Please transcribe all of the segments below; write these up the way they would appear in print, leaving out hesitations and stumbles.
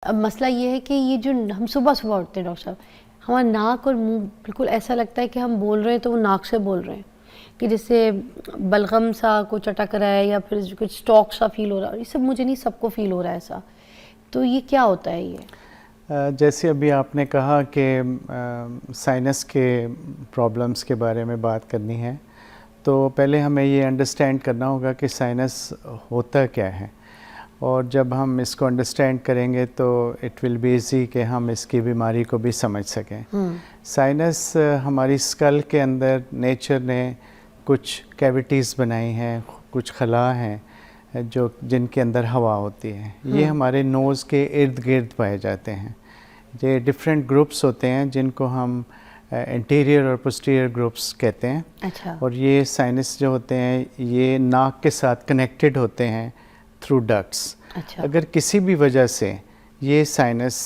अब मसला ये है कि ये जो हम सुबह सुबह उठते हैं डॉक्टर साहब, हमारा नाक और मुंह बिल्कुल ऐसा लगता है कि हम बोल रहे हैं तो वो नाक से बोल रहे हैं, कि जैसे बलगम सा कुछ अटक रहा है या फिर कुछ स्टॉक सा फील हो रहा है। ये सब मुझे नहीं, सबको फील हो रहा है ऐसा। तो ये क्या होता है ये? जैसे अभी आपने कहा कि साइनस के प्रॉब्लम्स के बारे में बात करनी है, तो पहले हमें ये अंडरस्टैंड करना होगा कि साइनस होता क्या है। और जब हम इसको अंडरस्टैंड करेंगे तो इट विल बी ईजी कि हम इसकी बीमारी को भी समझ सकें। साइनस हमारी स्कल के अंदर नेचर ने कुछ कैविटीज़ बनाई हैं, कुछ खला हैं जो जिनके अंदर हवा होती है। ये हमारे नोज़ के इर्द गिर्द पाए जाते हैं। ये डिफरेंट ग्रुप्स होते हैं जिनको हम इंटीरियर और पोस्टीरियर ग्रुप्स कहते हैं। अच्छा। और ये साइनस जो होते हैं ये नाक के साथ कनेक्टेड होते हैं थ्रू डक्ट्स। अच्छा। अगर किसी भी वजह से ये साइनस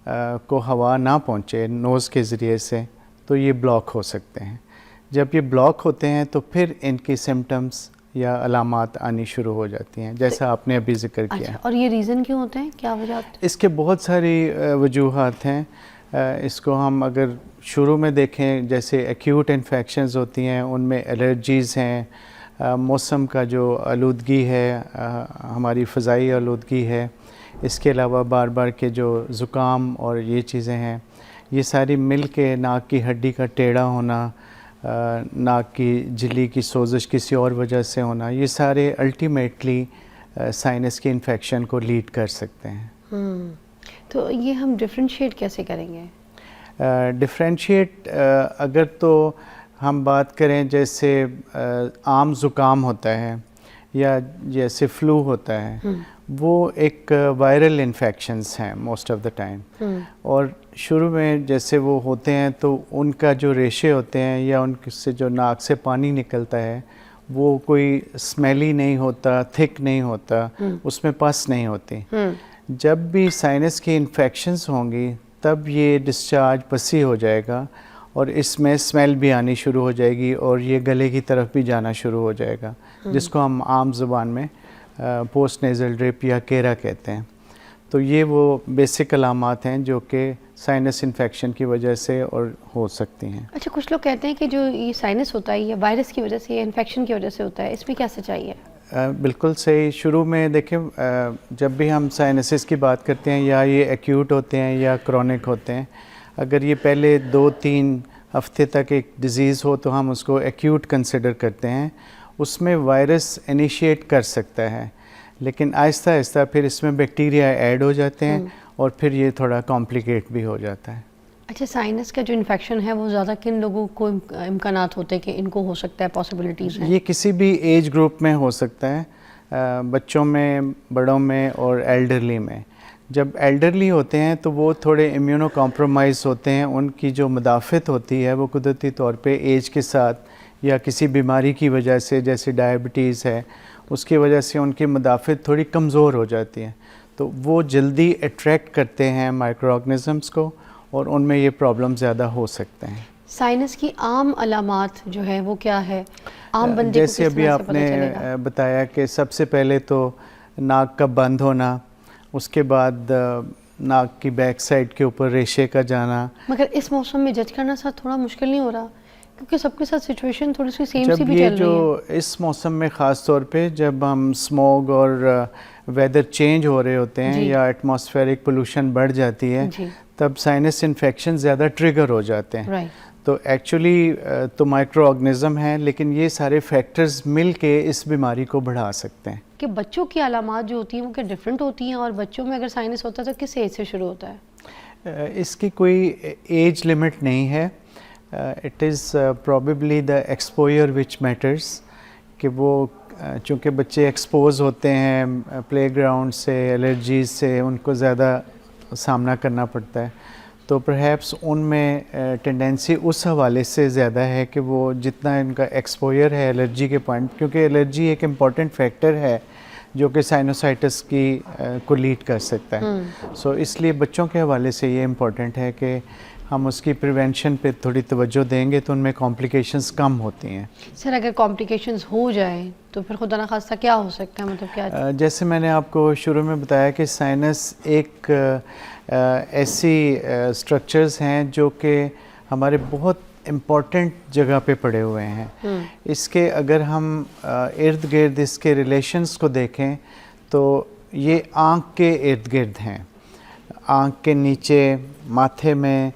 को हवा ना पहुँचे नोज़ के ज़रिए से तो ये ब्लॉक हो सकते हैं। जब ये ब्लॉक होते हैं तो फिर इनकी सिम्टम्स या अलामात आनी शुरू हो जाती हैं, जैसा आपने अभी जिक्र किया। अच्छा, और ये रीज़न क्यों होते हैं, क्या वजह होती है? इसके बहुत सारी वजूहात हैं। इसको हम अगर शुरू में देखें, जैसे एक्यूट इन्फेक्शंस होती हैं, उनमें एलर्जीज़ हैं, मौसम का जो आलूदगी है, हमारी फ़ज़ाई आलूदगी है, इसके अलावा बार बार के जो ज़ुकाम और ये चीज़ें हैं, ये सारी मिल के नाक की हड्डी का टेढ़ा होना, नाक की झिल्ली की सोजिश किसी और वजह से होना, ये सारे अल्टीमेटली साइनस की इन्फेक्शन को लीड कर सकते हैं। तो ये हम डिफ्रेंशिएट कैसे करेंगे? डिफ्रेंशिएट अगर तो हम बात करें, जैसे आम ज़ुकाम होता है या जैसे फ्लू होता है, वो एक वायरल इन्फेक्शंस हैं मोस्ट ऑफ द टाइम। और शुरू में जैसे वो होते हैं तो उनका जो रेशे होते हैं या उनसे जो नाक से पानी निकलता है वो कोई स्मेली नहीं होता, थिक नहीं होता, उसमें पस नहीं होती। जब भी साइनस की इन्फेक्शंस होंगी तब ये डिस्चार्ज पसी हो जाएगा और इसमें स्मेल भी आनी शुरू हो जाएगी और ये गले की तरफ भी जाना शुरू हो जाएगा, जिसको हम आम ज़ुबान में पोस्ट नेज़ल ड्रिप या केरा कहते हैं। तो ये वो बेसिक अलामात हैं जो कि साइनस इन्फेक्शन की वजह से और हो सकती हैं। अच्छा, कुछ लोग कहते हैं कि जो ये साइनस होता है ये वायरस की वजह से या इन्फेक्शन की वजह से होता है, इसमें क्या सच्चाई है? बिल्कुल सही। शुरू में देखें, जब भी हम साइनसिस की बात करते हैं, या ये एक्यूट होते हैं या क्रॉनिक होते हैं, अगर ये पहले 2-3 हफ्ते तक एक डिज़ीज़ हो तो हम उसको एक्यूट कंसिडर करते हैं। उसमें वायरस इनिशिएट कर सकता है, लेकिन आहिस्ता आहिस्ता फिर इसमें बैक्टीरिया ऐड हो जाते हैं और फिर ये थोड़ा कॉम्प्लिकेट भी हो जाता है। अच्छा, साइनस का जो इन्फेक्शन है वो ज़्यादा किन लोगों को इम्कानात होते हैं कि इनको हो सकता है, पॉसिबिलिटीज़ हैं? ये किसी भी एज ग्रुप में हो सकता है, बच्चों में, बड़ों में और एल्डरली में। जब एल्डरली होते हैं तो वो थोड़े इम्यूनो कॉम्प्रोमाइज़ होते हैं, उनकी जो मुदाफ़त होती है वो कुदरती तौर पे एज के साथ या किसी बीमारी की वजह से, जैसे डायबिटीज़ है, उसकी वजह से उनकी मुदाफ़त थोड़ी कमज़ोर हो जाती है, तो वो जल्दी अट्रैक्ट करते हैं माइक्रो ऑर्गेनिज़म्स को और उनमें ये प्रॉब्लम ज़्यादा हो सकते हैं। साइनस की आम अलामात जो है वो क्या है, आम बंदे को जैसे किस अभी तरह से पता आपने चलेगा? बताया कि सबसे पहले तो नाक का बंद होना, उसके बाद नाक की बैक साइड के ऊपर रेशे का जाना। मगर इस मौसम में जज करना साथ थोड़ा मुश्किल नहीं हो रहा, क्योंकि सबके साथ सिचुएशन थोड़ी सी सेम सी भी ये चल जो रही है। इस मौसम में ख़ास तौर पे जब हम स्मोग और वेदर चेंज हो रहे होते हैं या एटमॉस्फेरिक पोल्यूशन बढ़ जाती है, तब साइनस इन्फेक्शन ज़्यादा ट्रिगर हो जाते हैं। तो एक्चुअली तो माइक्रो ऑर्गेनिज़म है, लेकिन ये सारे फैक्टर्स मिल के इस बीमारी को बढ़ा सकते हैं। कि बच्चों की अलामात जो होती हैं वो क्या डिफरेंट होती हैं, और बच्चों में अगर साइनस होता है तो किस एज से शुरू होता है? इसकी कोई एज लिमिट नहीं है। It is probably the exposure which matters, कि वो चूँकि बच्चे एक्सपोज होते हैं प्लेग्राउंड से, एलर्जीज से, उनको ज़्यादा सामना करना पड़ता है, तो परहैप्स उनमें टेंडेंसी उस हवाले से ज़्यादा है कि वो जितना इनका एक्सपोजर है एलर्जी के पॉइंट, क्योंकि एलर्जी एक इम्पॉर्टेंट फैक्टर है जो कि साइनोसाइटिस की को लीड कर सकता है। सो इसलिए बच्चों के हवाले से ये इम्पॉर्टेंट है कि हम उसकी प्रिवेंशन पे थोड़ी तवज्जो देंगे तो उनमें कॉम्प्लिकेशंस कम होती हैं। सर अगर कॉम्प्लिकेशंस हो जाए तो फिर खुदा ना खास्ता क्या हो सकता है, मतलब क्या? जैसे मैंने आपको शुरू में बताया कि साइनस एक ऐसी स्ट्रक्चर्स हैं जो कि हमारे बहुत इम्पॉर्टेंट जगह पे पड़े हुए हैं। इसके अगर हम इर्द गिर्द इसके रिलेशंस को देखें तो ये आँख के इर्द गिर्द हैं, आँख के नीचे, माथे में,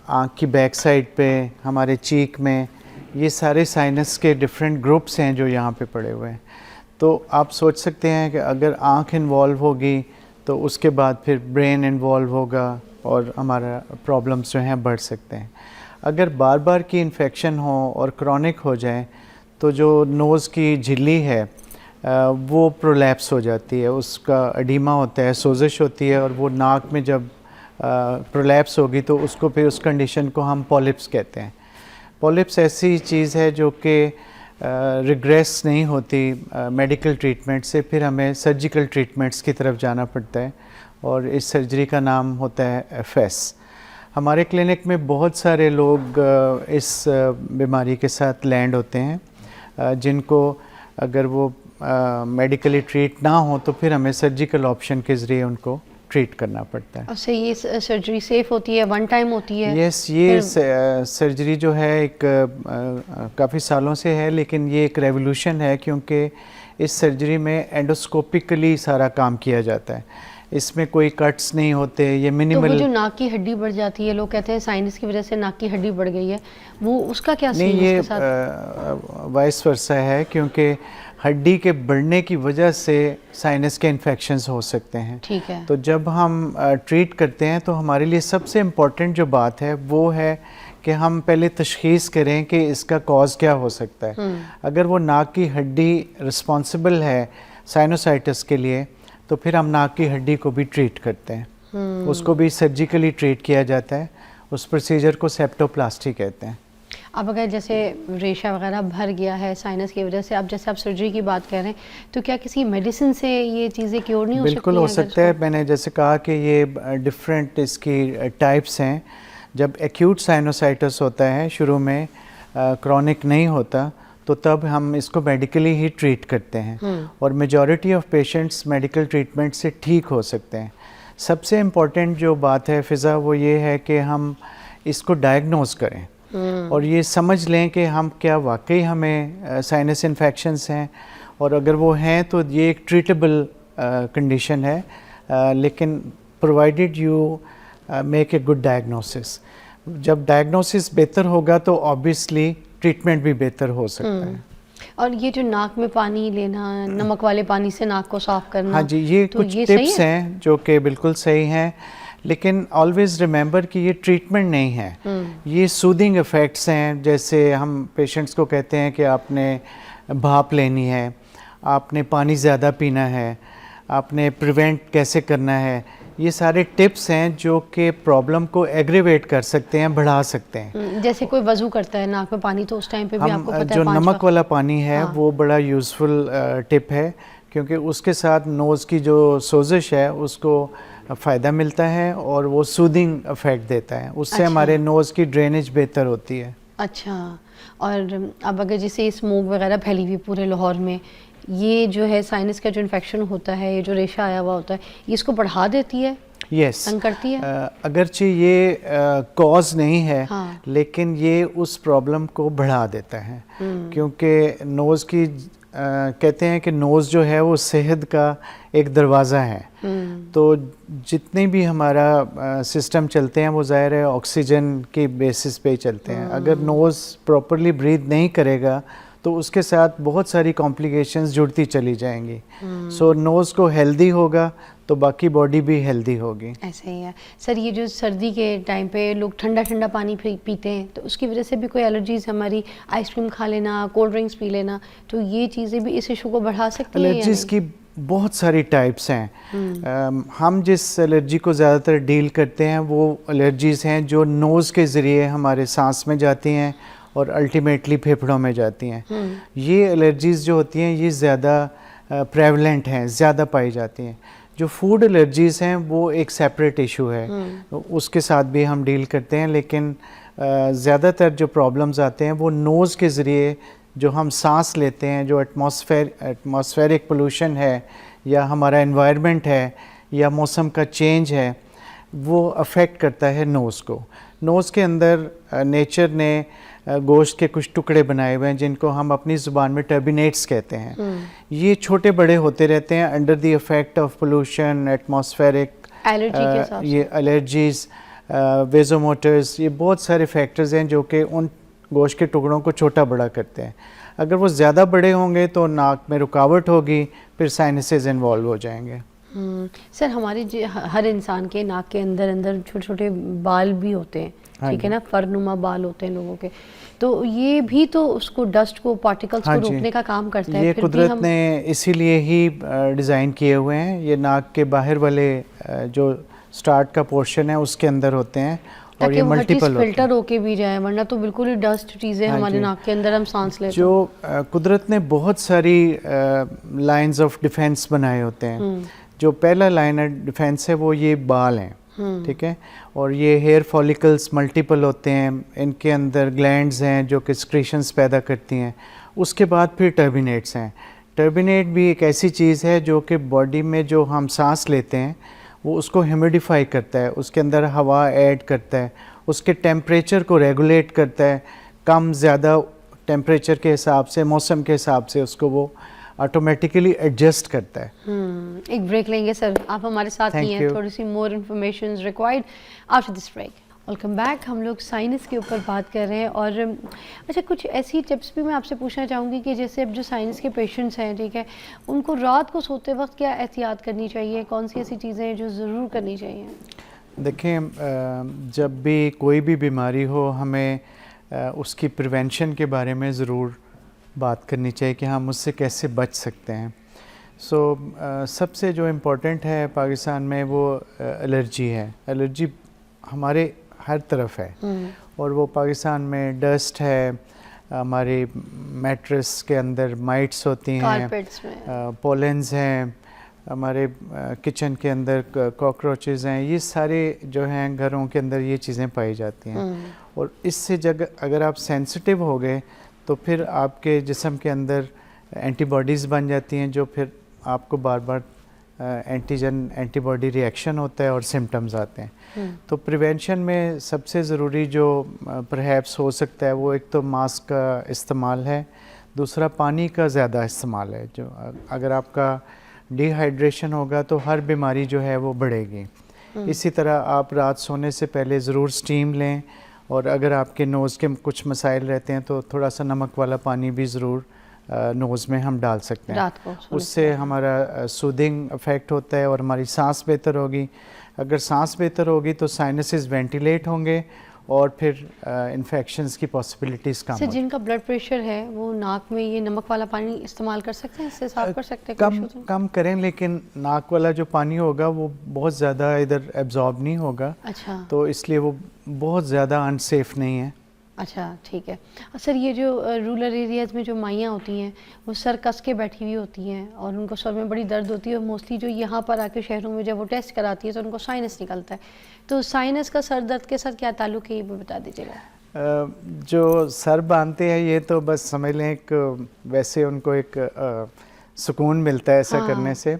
आँख की बैक साइड पे, हमारे चीक में, ये सारे साइनस के डिफरेंट ग्रुप्स हैं जो यहाँ पे पड़े हुए हैं। तो आप सोच सकते हैं कि अगर आँख इन्वॉल्व होगी तो उसके बाद फिर ब्रेन इन्वॉल्व होगा और हमारा प्रॉब्लम्स जो हैं बढ़ सकते हैं। अगर बार बार की इन्फेक्शन हो और क्रॉनिक हो जाए तो जो नोज़ की झिल्ली है वो प्रोलैप्स हो जाती है, उसका एडिमा होता है, सोजिश होती है, और वो नाक में जब प्रोलैप्स होगी तो उसको फिर उस कंडीशन को हम पॉलिप्स कहते हैं। पॉलिप्स ऐसी चीज़ है जो कि रिग्रेस नहीं होती मेडिकल ट्रीटमेंट से, फिर हमें सर्जिकल ट्रीटमेंट्स की तरफ जाना पड़ता है और इस सर्जरी का नाम होता है एफएस। हमारे क्लिनिक में बहुत सारे लोग इस बीमारी के साथ लैंड होते हैं जिनको अगर वो मेडिकली ट्रीट ना हो तो फिर हमें सर्जिकल ऑप्शन के ज़रिए उनको ट्रीट करना पड़ता है। उससे ये सर्जरी सेफ होती है, वन टाइम होती है? यस, ये सर्जरी जो है एक काफ़ी सालों से है, लेकिन ये एक रेवोल्यूशन है क्योंकि इस सर्जरी में एंडोस्कोपिकली सारा काम किया जाता है, इसमें कोई कट्स नहीं होते, ये मिनिमल। तो वो जो नाक की हड्डी बढ़ जाती है, लोग कहते हैं साइनस की वजह से नाक की हड्डी बढ़ गई है, वो उसका क्या सीन नहीं, है ये उसके साथ? वाइस वर्सा है क्योंकि हड्डी के बढ़ने की वजह से साइनस के इन्फेक्शंस हो सकते हैं। ठीक है। तो जब हम ट्रीट करते हैं तो हमारे लिए सबसे इम्पॉर्टेंट जो बात है वो है कि हम पहले तशख़ीस करें कि इसका कॉज क्या हो सकता है। अगर वो नाक की हड्डी रिस्पॉन्सिबल है साइनोसाइटिस के लिए तो फिर हम नाक की हड्डी को भी ट्रीट करते हैं, उसको भी सर्जिकली ट्रीट किया जाता है, उस प्रोसीजर को सेप्टोप्लास्टी कहते हैं। अब अगर जैसे रेशा वगैरह भर गया है साइनस की वजह से, अब जैसे आप सर्जरी की बात कर रहे हैं, तो क्या किसी मेडिसिन से ये चीज़ें क्योर नहीं हो सकती? बिल्कुल हो सकता है। मैंने जैसे कहा कि ये डिफरेंट इसकी टाइप्स हैं। जब एक्यूट साइनोसाइटिस होता है शुरू में, क्रॉनिक नहीं होता, तो तब हम इसको मेडिकली ही ट्रीट करते हैं और majority of patients medical treatment से ठीक हो सकते हैं। सबसे इम्पॉर्टेंट जो बात है फ़िज़ा वो ये है कि हम इसको डायग्नोज करें और ये समझ लें कि हम क्या वाकई हमें साइनस इन्फेक्शंस हैं, और अगर वो हैं तो ये एक ट्रीटेबल कंडीशन है, लेकिन provided you make a good diagnosis. जब डायग्नोसिस बेहतर होगा तो ऑब्वियसली ट्रीटमेंट भी बेहतर हो सकता है। और ये जो नाक में पानी लेना, नमक वाले पानी से नाक को साफ करना, हाँ जी, ये तो कुछ ये टिप्स हैं जो कि बिल्कुल सही हैं, लेकिन ऑलवेज़ रिमेंबर कि ये ट्रीटमेंट नहीं है, ये सूदिंग इफ़ेक्ट्स हैं। जैसे हम पेशेंट्स को कहते हैं कि आपने भाप लेनी है, आपने पानी ज़्यादा पीना है, आपने प्रिवेंट कैसे करना है, ये सारे टिप्स हैं जो कि प्रॉब्लम को एग्रीवेट कर सकते हैं, बढ़ा सकते हैं। जैसे कोई वज़ू करता है नाक में पानी, तो उस टाइम पे भी आपको पता है जो नमक वाला पानी है हाँ। वो बड़ा यूज़फुल टिप है क्योंकि उसके साथ नोज़ की जो सोजिश है उसको फ़ायदा मिलता है और वो सूदिंग इफेक्ट देता है, उससे अच्छा। हमारे नोज़ की ड्रेनेज बेहतर होती है। अच्छा, और अब अगर जैसे स्मोक वगैरह फैली हुई पूरे लाहौर में, ये जो है साइनस का जो इन्फेक्शन होता है, ये जो रेशा आया हुआ होता है, ये इसको बढ़ा देती है, यस, तंग करती है? अगरचे ये कॉज नहीं है, हाँ। लेकिन ये उस प्रॉब्लम को बढ़ा देता है क्योंकि नोज़ की कहते हैं कि नोज़ जो है वो सेहत का एक दरवाज़ा है। तो जितने भी हमारा सिस्टम चलते हैं वो ज़ाहिर है ऑक्सीजन के बेसिस पे चलते हैं। अगर नोज़ प्रॉपरली ब्रीथ नहीं करेगा तो उसके साथ बहुत सारी कॉम्प्लिकेशंस जुड़ती चली जाएंगी। सो नोज़ को हेल्दी होगा तो बाकी बॉडी भी हेल्दी होगी। ऐसे ही है सर। ये जो सर्दी के टाइम पे लोग ठंडा ठंडा पानी पीते हैं, तो उसकी वजह से भी कोई एलर्जीज, हमारी आइसक्रीम खा लेना, कोल्ड ड्रिंक्स पी लेना, तो ये चीज़ें भी इस इशू को बढ़ा सकती हैं? एलर्जीज़ की बहुत सारी टाइप्स हैं। हम जिस एलर्जी को ज़्यादातर डील करते हैं वो एलर्जीज़ हैं जो नोज़ के ज़रिए हमारे सांस में जाती हैं और अल्टीमेटली फेफड़ों में जाती हैं। ये एलर्जीज़ जो होती हैं ये ज़्यादा प्रेवलेंट हैं, ज़्यादा पाई जाती हैं। जो फूड एलर्जीज़ हैं वो एक सेपरेट इशू है, उसके साथ भी हम डील करते हैं, लेकिन ज़्यादातर जो प्रॉब्लम्स आते हैं वो नोज़ के ज़रिए जो हम सांस लेते हैं, जो एटमॉस्फेरिक पोल्यूशन है या हमारा एनवायरनमेंट है या मौसम का चेंज है, वो अफेक्ट करता है नोज़ को। नोज़ के अंदर नेचर ने गोश्त के कुछ टुकड़े बनाए हुए हैं जिनको हम अपनी ज़ुबान में टर्बिनेट्स कहते हैं। ये छोटे बड़े होते रहते हैं under the effect of pollution, atmospheric allergy के हिसाब से। ये एलर्जीज़, वेजोमोटर्स, ये बहुत सारे फैक्टर्स हैं जो कि उन गोश्त के टुकड़ों को छोटा बड़ा करते हैं। अगर वो ज़्यादा बड़े होंगे तो नाक में रुकावट होगी, फिर साइनसेस इन्वॉल्व हो जाएंगे। सर हमारे हर इंसान के नाक के अंदर अंदर छोटे छोटे बाल भी होते हैं, ठीक है ना, फरनुमा बाल होते हैं लोगों के, तो ये भी तो उसको डस्ट को, पार्टिकल्स को रोकने का काम करता है। ये फिर कुदरत ने इसीलिए ही डिज़ाइन किए हुए हैं। ये नाक के बाहर वाले जो स्टार्ट का पोर्शन है उसके अंदर होते हैं और ये मल्टीपल फिल्टर होके भी जाए, वरना तो बिल्कुल ही डस्ट चीज़ें हमारे नाक के अंदर हम सांस लेते हैं। जो कुदरत ने बहुत सारी लाइंस ऑफ डिफेंस बनाए होते हैं। जो पहला लाइन ऑफ डिफेंस है वो ये बाल हैं, ठीक है, और ये हेयर फॉलिकल्स मल्टीपल होते हैं, इनके अंदर ग्लैंड्स हैं जो कि सिक्रीशंस पैदा करती हैं। उसके बाद फिर टर्बिनेट्स हैं। टर्बिनेट भी एक ऐसी चीज़ है जो कि बॉडी में जो हम सांस लेते हैं वो उसको ह्यूमिडिफाई करता है, उसके अंदर हवा ऐड करता है, उसके टेम्परेचर को रेगुलेट करता है, कम ज़्यादा टेम्परेचर के हिसाब से, मौसम के हिसाब से उसको वो ऑटोमेटिकली एडजस्ट करता है। एक ब्रेक लेंगे सर, आप हमारे साथ ही हैं, थोड़ी सी more information required after this break. Welcome back. हम लोग साइनस के ऊपर बात कर रहे हैं और अच्छा कुछ ऐसी टिप्स भी मैं आपसे पूछना चाहूँगी कि जैसे अब जो साइनस के पेशेंट्स हैं, ठीक है, उनको रात को सोते वक्त क्या एहतियात करनी चाहिए, कौन सी ऐसी चीज़ें हैं जो ज़रूर करनी चाहिए? देखें, जब भी कोई भी बीमारी हो हमें उसकी प्रिवेंशन के बारे में ज़रूर बात करनी चाहिए कि हम उससे कैसे बच सकते हैं। सबसे जो इम्पोर्टेंट है पाकिस्तान में वो एलर्जी है। एलर्जी हमारे हर तरफ है और वो पाकिस्तान में डस्ट है, हमारे मैट्रेस के अंदर माइट्स होती हैं, पोलेंस हैं, हमारे किचन के अंदर कॉकरोचेज़ हैं, ये सारे जो हैं घरों के अंदर ये चीज़ें पाई जाती हैं। और इससे अगर आप सेंसिटिव हो गए तो फिर आपके जिस्म के अंदर एंटीबॉडीज़ बन जाती हैं जो फिर आपको बार बार एंटीबॉडी रिएक्शन होता है और सिम्टम्स आते हैं। तो प्रिवेंशन में सबसे ज़रूरी जो परहैप्स हो सकता है वो एक तो मास्क का इस्तेमाल है, दूसरा पानी का ज़्यादा इस्तेमाल है। जो अगर आपका डिहाइड्रेशन होगा तो हर बीमारी जो है वो बढ़ेगी। इसी तरह आप रात सोने से पहले ज़रूर स्टीम लें और अगर आपके नोज़ के कुछ मसाइल रहते हैं तो थोड़ा सा नमक वाला पानी भी ज़रूर नोज़ में हम डाल सकते हैं। उससे हमारा सूदिंग इफ़ेक्ट होता है और हमारी सांस बेहतर होगी। अगर सांस बेहतर होगी तो साइनसेस वेंटिलेट होंगे और फिर इन्फेक्शंस की पॉसिबिलिटीज़ कम होंगी। जिनका ब्लड प्रेशर है वो नाक में ये नमक वाला पानी इस्तेमाल कर सकते हैं, इससे साफ कर सकते हैं? कम करें, लेकिन नाक वाला जो पानी होगा वो बहुत ज़्यादा इधर एब्जॉर्ब नहीं होगा। अच्छा, तो इसलिए वो बहुत ज़्यादा अनसेफ नहीं है। अच्छा, ठीक है। सर ये जो रूरल एरियाज़ में जो माइयाँ होती हैं वो सर कस के बैठी हुई होती हैं और उनको सर में बड़ी दर्द होती है और मोस्टली जो यहाँ पर आके शहरों में जब वो टेस्ट कराती है तो उनको साइनस निकलता है। तो साइनस का सर दर्द के साथ क्या ताल्लुक़ है ये भी बता दीजिएगा। जो सर बांधते हैं ये तो बस समझ लें एक वैसे उनको एक सुकून मिलता है ऐसा करने से।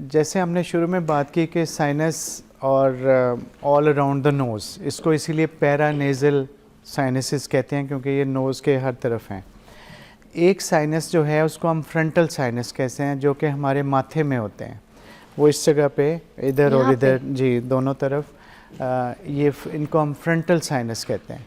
जैसे हमने शुरू में बात की कि साइनस और ऑल अराउंड द नोज़, इसको इसीलिए पैरानेज़ल साइनसिस कहते हैं क्योंकि ये नोज़ के हर तरफ हैं। एक साइनस जो है उसको हम फ्रंटल साइनस कहते हैं जो कि हमारे माथे में होते हैं, वो इस जगह पे इधर और इधर, जी दोनों तरफ, ये इनको हम फ्रंटल साइनस कहते हैं।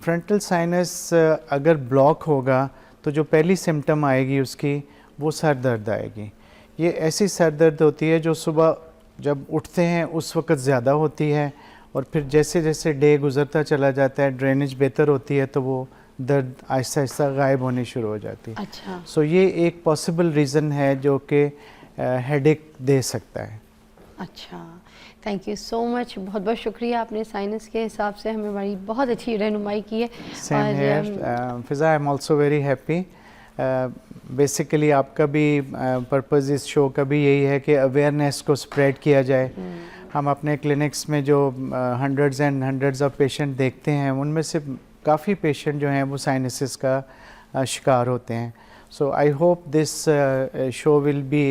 फ्रंटल साइनस अगर ब्लॉक होगा तो जो पहली सिम्टम आएगी उसकी वो सर दर्द आएगी। ये ऐसी सर दर्द होती है जो सुबह जब उठते हैं उस वक़्त ज़्यादा होती है और फिर जैसे जैसे डे गुज़रता चला जाता है, ड्रेनेज बेहतर होती है तो वो दर्द आहिस्ता आहिस्ता गायब होनी शुरू हो जाती है। अच्छा। ये एक पॉसिबल रीज़न है जो कि हेडेक दे सकता है। अच्छा, थैंक यू सो मच, बहुत बहुत शुक्रिया, आपने साइनस के हिसाब से हमें बड़ी बहुत अच्छी रहनुमाई की है। Same here Fiza, I am also very happy basically आपका भी पर्पज़ इस शो का भी यही है कि अवेयरनेस को स्प्रेड किया जाए। हम अपने क्लिनिक्स में जो hundreds and hundreds of patient देखते हैं, उनमें से काफ़ी पेशेंट जो हैं वो साइनसिस का शिकार होते हैं। So I hope this show will be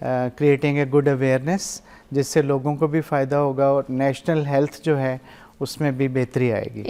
creating a good awareness, जिससे लोगों को भी फ़ायदा होगा और नेशनल हेल्थ जो है उसमें भी बेहतरी आएगी।